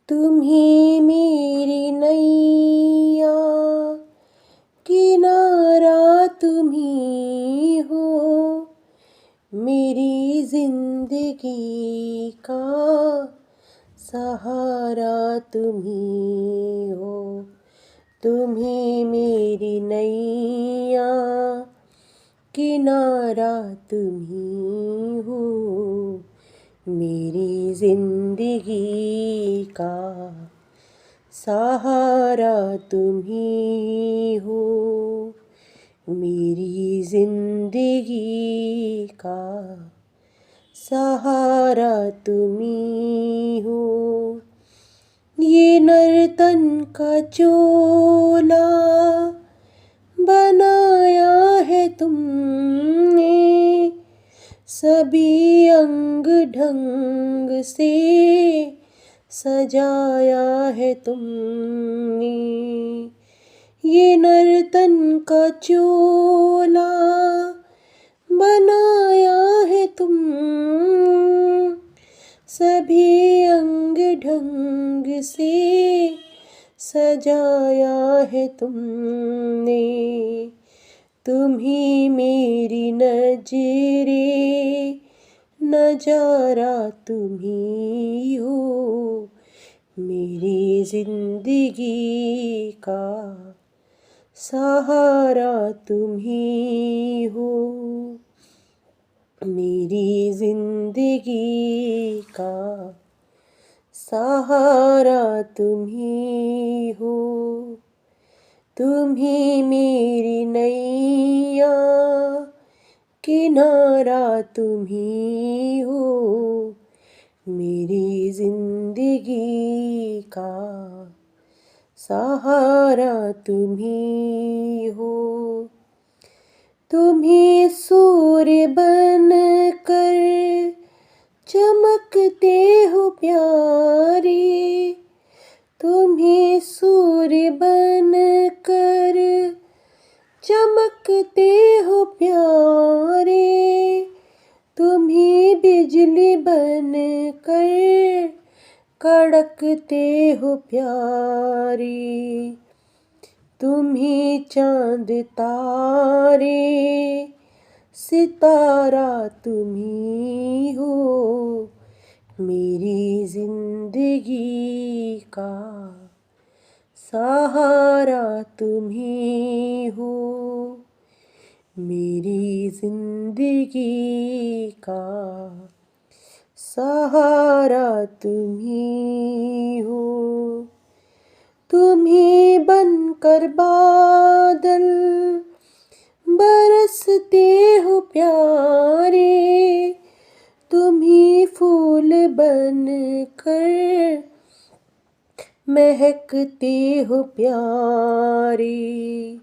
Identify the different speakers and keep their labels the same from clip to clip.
Speaker 1: तुम ही मेरी नैया, किनारा तुम ही हो। मेरी जिंदगी का सहारा तुम ही हो। तुम ही मेरी नैया, किनारा तुम ही हो। मेरी जिंदगी का सहारा तुम ही हो। मेरी जिंदगी का सहारा तुम ही हो। ये नर्तन का चोला बनाया है तुमने, सभी अंग ढंग से सजाया है तुमने। ये नर्तन का चोला बनाया है तुम, सभी अंग ढंग से सजाया है तुमने। तुम ही मेरी नजरे, नजारा तुम ही हो। मेरी जिंदगी का सहारा तुम ही हो। मेरी जिंदगी का सहारा तुम ही हो। तुम ही मेरी नैया, किनारा तुम ही हो। मेरी जिंदगी का सहारा तुम ही हो। तुम ही सूर्य बन कर चमकते हो प्यारे। तुम ही सूर्य बन कर चमकते हो प्यारे। तुम ही बिजली बन कर कड़कते हो प्यारे। तुम ही चांद तारे, सितारा तुम ही हो। मेरी जिंदगी का सहारा तुम ही हो। मेरी जिंदगी का सहारा तुम ही हो। तुम ही बनकर बादल बरसते हो प्यारे। तुम ही फूल बन कर महकते हो प्यारे।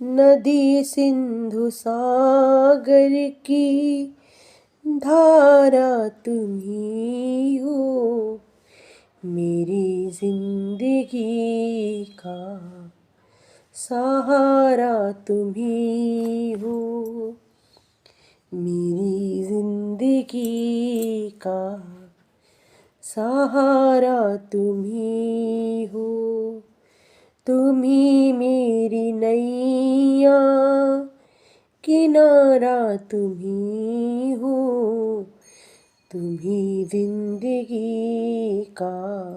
Speaker 1: नदी सिंधु सागर की धारा तुम ही हो। मेरी जिंदगी का सहारा तुम ही हो। मेरी जिंदगी का सहारा तुम ही हो। तुम ही मेरी नैया, किनारा तुम ही हो। तुम ही जिंदगी का